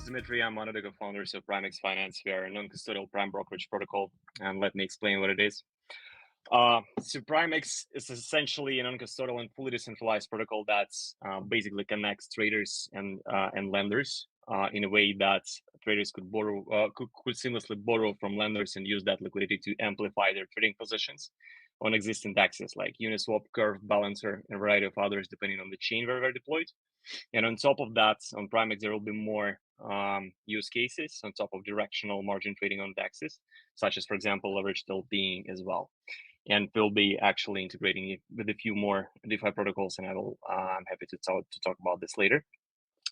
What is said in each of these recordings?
is Dmitry. I'm one of the co-founders of PRIMEX Finance. We are a non-custodial prime brokerage protocol, and let me explain what it is. So PRIMEX is essentially a non-custodial and fully decentralized protocol that basically connects traders and lenders in a way that traders could seamlessly borrow from lenders and use that liquidity to amplify their trading positions on existing DEXs like Uniswap, Curve, Balancer, and a variety of others depending on the chain where they're deployed. And on top of that, on PRIMEX, there will be more use cases on top of directional margin trading on DEXs, such as, for example, leveraged LPing as well. And we'll be actually integrating it with a few more DeFi protocols, and I'm happy to talk about this later.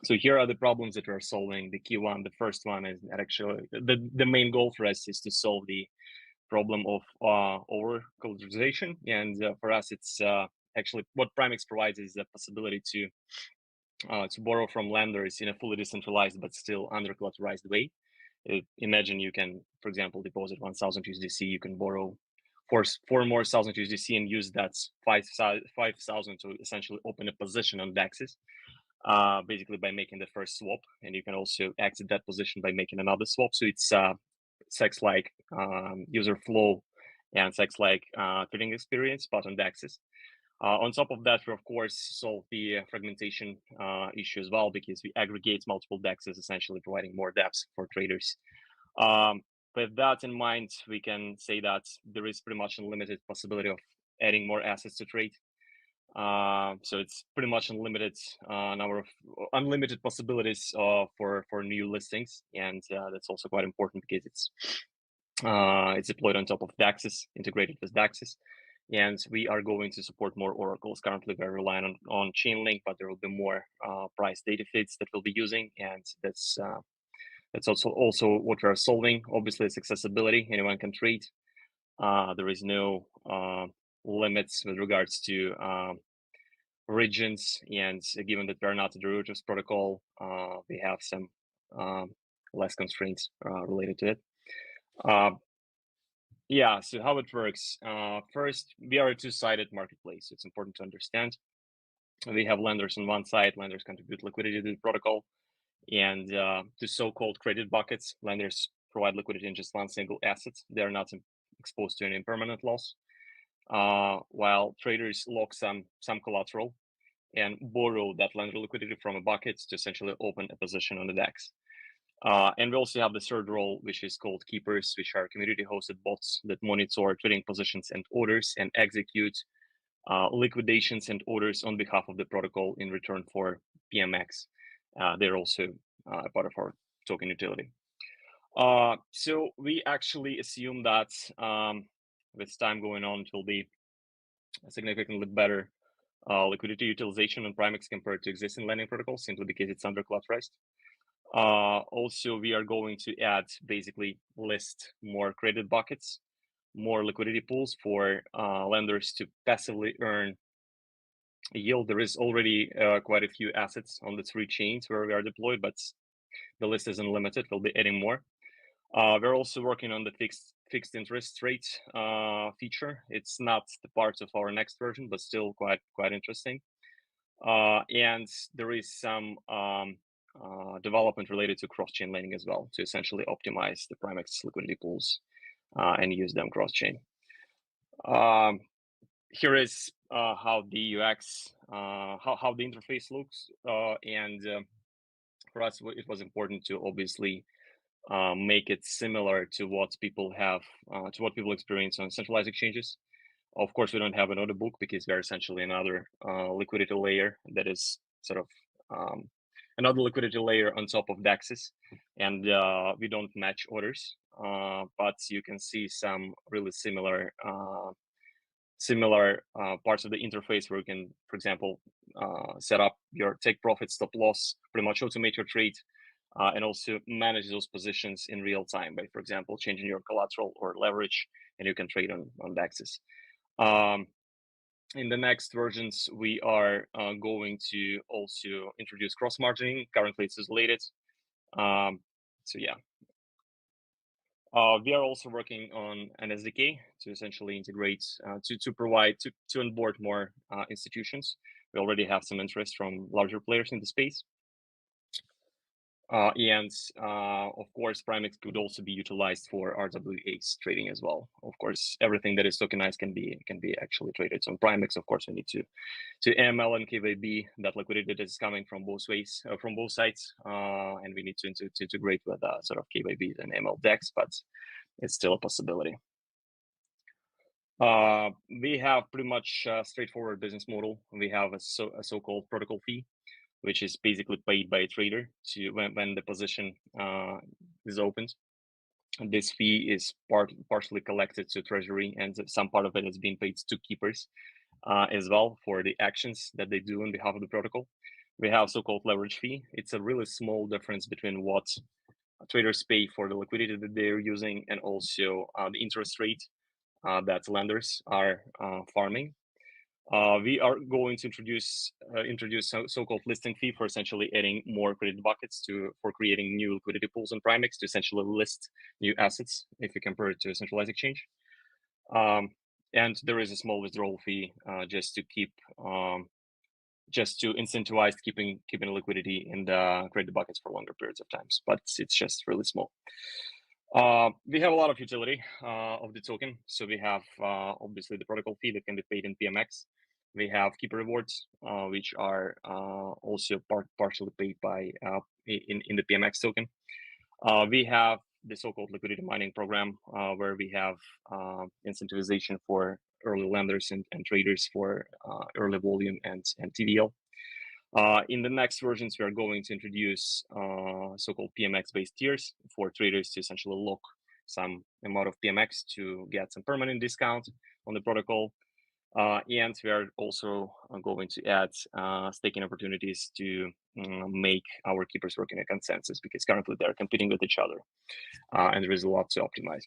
So here are the problems that we're solving. The key one, the first one is that actually the main goal for us is to solve the problem of over collateralization. And for us, it's actually what PRIMEX provides is the possibility to borrow from lenders in a fully decentralized but still under collateralized way. Imagine you can, for example, deposit 1,000 USDC. You can borrow four more thousand USDC and use that 5,000 to essentially open a position on DEXs, basically by making the first swap. And you can also exit that position by making another swap. So it's sex-like user flow and sex-like trading experience, but on DEXs. On top of that, we of course solve the fragmentation issue as well, because we aggregate multiple DEXs, essentially providing more depth for traders. With that in mind, we can say that there is pretty much unlimited possibility of adding more assets to trade. So it's pretty much unlimited unlimited possibilities for new listings, and that's also quite important because it's deployed on top of DEXs, integrated with DEXs. And we are going to support more oracles. Currently, we're relying on Chainlink, but there will be more price data feeds that we'll be using, and that's also what we're solving. Obviously, it's accessibility. Anyone can trade. There is no limits with regards to regions, and given that we're not a derivatives protocol, we have some less constraints related to it. Yeah, so how it works. First, we are a two-sided marketplace. It's important to understand. We have lenders on one side. Lenders contribute liquidity to the protocol. And to so-called credit buckets, lenders provide liquidity in just one single asset. They're not exposed to any impermanent loss. While traders lock some collateral and borrow that lender liquidity from a bucket to essentially open a position on the DEX. And we also have the third role, which is called keepers, which are community-hosted bots that monitor trading positions and orders and execute liquidations and orders on behalf of the protocol in return for PMX. They're also a part of our token utility. So we actually assume that with time going on, it will be significantly better liquidity utilization on PRIMEX compared to existing lending protocols, simply because it's under collateralized. Also, we are going to basically list more credit buckets, more liquidity pools for lenders to passively earn a yield. There is already quite a few assets on the three chains where we are deployed, but the list is unlimited. We'll be adding more. We're also working on the fixed interest rate feature. It's not the part of our next version, but still quite interesting. And there is some development related to cross-chain lending as well, to essentially optimize the PRIMEX liquidity pools and use them cross-chain. Here is how the UX, how the interface looks, and for us, it was important to obviously make it similar to what people have, to what people experience on centralized exchanges. Of course, we don't have an order book because we're essentially another liquidity layer that is sort of another liquidity layer on top of DEXs, and we don't match orders, but you can see some really similar parts of the interface where you can, for example, set up your take profit, stop loss, pretty much automate your trade, and also manage those positions in real time by, for example, changing your collateral or leverage, and you can trade on DEXs. In the next versions, we are going to also introduce cross-margining. Currently, it's isolated. So yeah. We are also working on an SDK to essentially integrate, to onboard more institutions. We already have some interest from larger players in the space. Of course, PRIMEX could also be utilized for RWAs trading as well. Of course, everything that is tokenized can be actually traded. So on PRIMEX, of course, we need to AML and KYB that liquidity that is coming from both ways, from both sides, and we need to integrate with sort of KYB and ML DEX, but it's still a possibility. We have pretty much a straightforward business model. We have a so-called protocol fee, which is basically paid by a trader to when the position is opened. And this fee is partially collected to treasury, and some part of it is being paid to keepers as well for the actions that they do on behalf of the protocol. We have so-called leverage fee. It's a really small difference between what traders pay for the liquidity that they're using and also the interest rate that lenders are farming. We are going to introduce so-called listing fee for essentially adding more credit buckets for creating new liquidity pools on PRIMEX to essentially list new assets if you compare it to a centralized exchange. And there is a small withdrawal fee just to keep just to incentivize keeping liquidity in the credit buckets for longer periods of times, but it's just really small. We have a lot of utility of the token. So we have obviously the protocol fee that can be paid in PMX. We have keeper rewards, which are also partially paid by in the PMX token. We have the so-called liquidity mining program, where we have incentivization for early lenders and traders for early volume and TVL. In the next versions, we are going to introduce so-called PMX-based tiers for traders to essentially lock some amount of PMX to get some permanent discount on the protocol. And we are also going to add staking opportunities to make our keepers work in a consensus, because currently they're competing with each other, and there is a lot to optimize.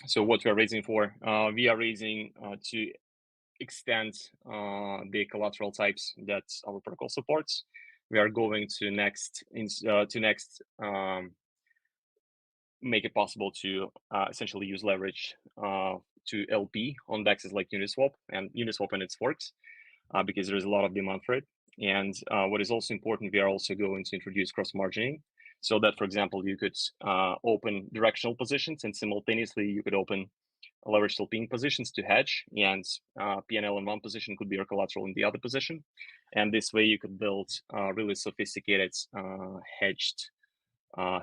So what we are raising for, we are raising to extend the collateral types that our protocol supports. We are going to next make it possible to essentially use leverage to LP on dexes like Uniswap and its forks, because there is a lot of demand for it. And what is also important, we are also going to introduce cross margining, so that, for example, you could open directional positions and simultaneously you could open leveraged LPing positions to hedge, and PNL in one position could be your collateral in the other position. And this way you could build really sophisticated hedged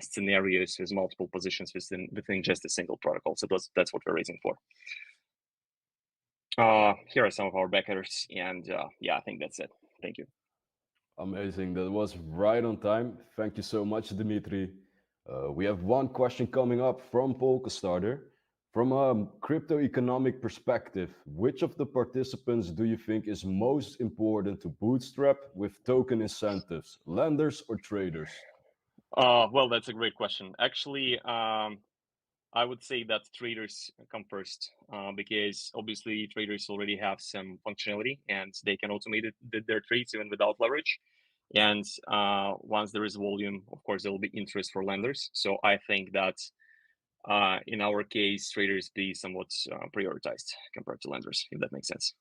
scenarios with multiple positions within just a single protocol. So that's what we're raising for. Here are some of our backers, and yeah, I think that's it. Thank you. Amazing. That was right on time. Thank you so much, Dimitri. We have one question coming up from Polkastarter. From a crypto economic perspective, which of the participants do you think is most important to bootstrap with token incentives, lenders or traders? Well, that's a great question. Actually, I would say that traders come first, because obviously traders already have some functionality and they can automate their trades even without leverage. And once there is volume, of course, there will be interest for lenders. So I think that in our case, traders be somewhat prioritized compared to lenders, if that makes sense.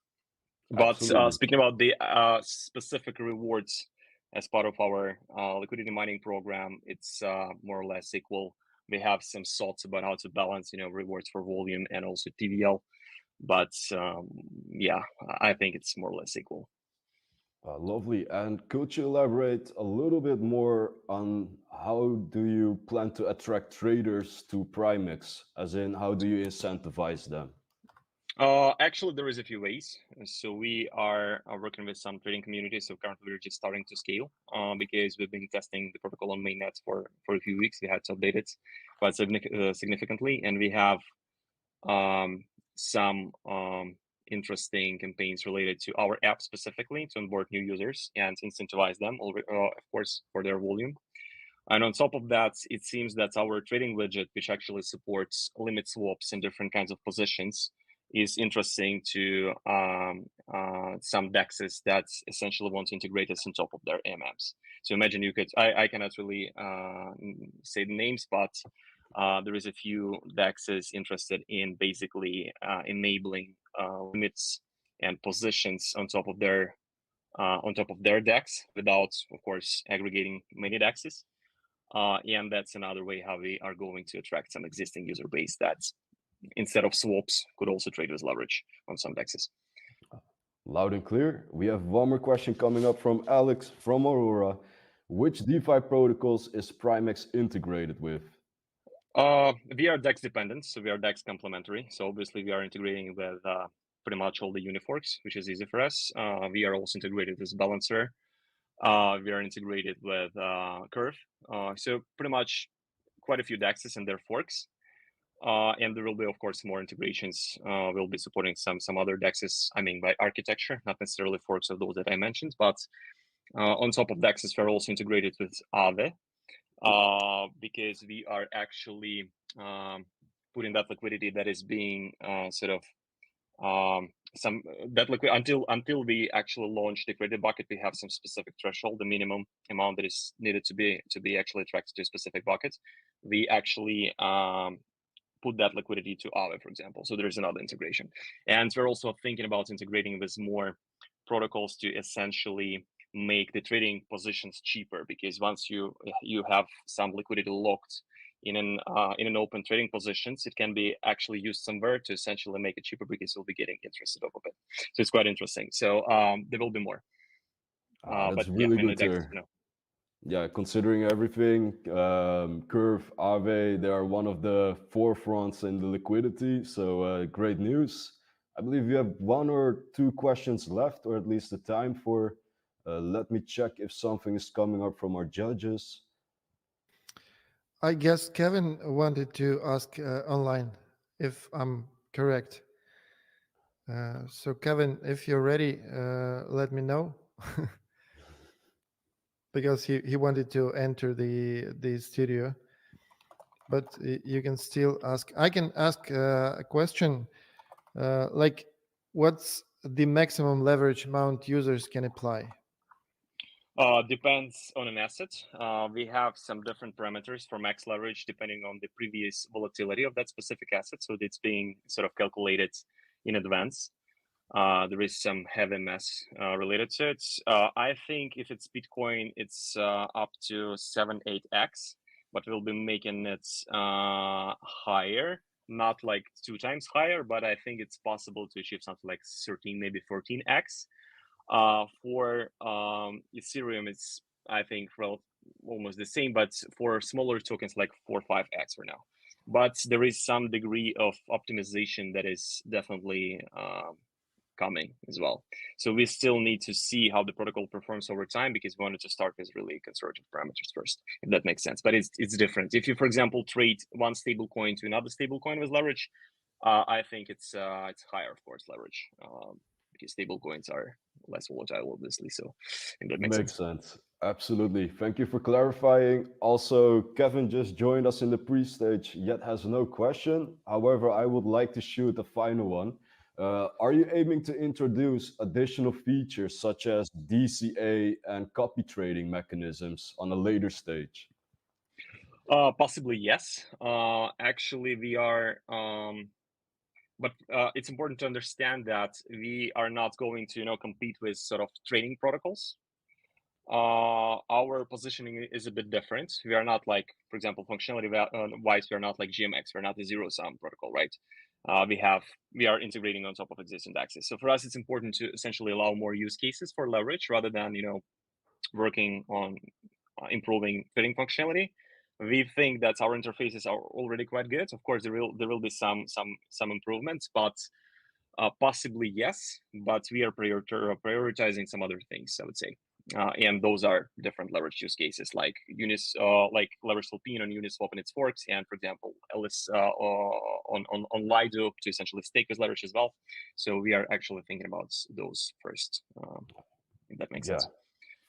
But speaking about the specific rewards as part of our liquidity mining program, it's more or less equal. We have some thoughts about how to balance, rewards for volume and also TVL. But yeah, I think it's more or less equal. Lovely. And could you elaborate a little bit more on how do you plan to attract traders to PRIMEX? As in, how do you incentivize them? Actually, there is a few ways. So we are working with some trading communities. So currently we're just starting to scale because we've been testing the protocol on mainnet for a few weeks. We had to update it quite significantly. And we have some interesting campaigns related to our app specifically to onboard new users and incentivize them, of course, for their volume. And on top of that, it seems that our trading widget, which actually supports limit swaps in different kinds of positions, is interesting to some DEXs that essentially want to integrate us on top of their AMMs. So imagine you could, I cannot really say the names, but there is a few DEXs interested in basically enabling limits and positions on top of their on top of their DEX without, of course, aggregating many DEXs. And that's another way how we are going to attract some existing user base that, instead of swaps, could also trade with leverage on some DEXs. Loud and clear. We have one more question coming up from Alex from Aurora. Which DeFi protocols is PRIMEX integrated with? We are DEX dependent, so we are DEX complementary. So obviously we are integrating with pretty much all the uniforks, which is easy for us. We are also integrated with Balancer. We are integrated with Curve. So pretty much quite a few DEXs and their forks. And there will be, of course, more integrations. We'll be supporting some other DEXs, I mean, by architecture, not necessarily forks of those that I mentioned, but on top of DEXs, we're also integrated with Aave, because we are actually putting that liquidity that is being until we actually launch the credit bucket, we have some specific threshold, the minimum amount that is needed to be actually attracted to a specific bucket. We actually put that liquidity to Aave, for example. So there's another integration, and we're also thinking about integrating with more protocols to essentially make the trading positions cheaper, because once you have some liquidity locked in an open trading positions, it can be actually used somewhere to essentially make it cheaper, because you'll be getting interested off of it. So it's quite interesting. So there will be more. That's really good to hear. Yeah, considering everything, Curve, Aave, they are one of the forefronts in the liquidity. So great news. I believe you have one or two questions left, or at least the time for. Let me check if something is coming up from our judges. I guess Kevin wanted to ask online, if I'm correct. So Kevin, if you're ready, let me know. Because he wanted to enter the studio, but you can still ask. I can ask a question, like, what's the maximum leverage amount users can apply? Depends on an asset. We have some different parameters for max leverage depending on the previous volatility of that specific asset. So it's being sort of calculated in advance. There is some heavy mass related to it. I think if it's Bitcoin, it's up to 7-8x, but we'll be making it higher, not like 2 times higher, but I think it's possible to achieve something like 13, maybe 14x. For Ethereum, it's, I think, almost the same, but for smaller tokens, like 4 or 5x for now. But there is some degree of optimization that is definitely coming as well. So we still need to see how the protocol performs over time, because we wanted to start with really conservative parameters first, if that makes sense. But it's different. If you, for example, trade one stable coin to another stable coin with leverage, I think it's higher, of course, leverage, because stable coins are less volatile, obviously. So if that makes sense. Absolutely. Thank you for clarifying. Also, Kevin just joined us in the pre-stage, yet has no question. However, I would like to shoot a final one. Are you aiming to introduce additional features such as DCA and copy trading mechanisms on a later stage? Possibly, yes. Actually, we are, but it's important to understand that we are not going to, compete with sort of trading protocols. Our positioning is a bit different. We are not like, for example, functionality wise, we are not like GMX. We're not the zero-sum protocol, right? We are integrating on top of existing DEXs. So for us, it's important to essentially allow more use cases for leverage rather than working on improving trading functionality. We think that our interfaces are already quite good. Of course, there will be some improvements, but possibly yes. But we are prioritizing some other things, I would say. And those are different leverage use cases, like like leverage LP on Uniswap and its forks, and for example, LS on Lido to essentially stake with leverage as well. So we are actually thinking about those first, if that makes sense.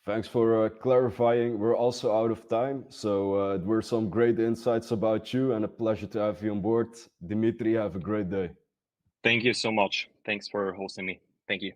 Thanks for clarifying. We're also out of time, so there were some great insights about you, and a pleasure to have you on board. Dimitri, have a great day. Thank you so much. Thanks for hosting me. Thank you.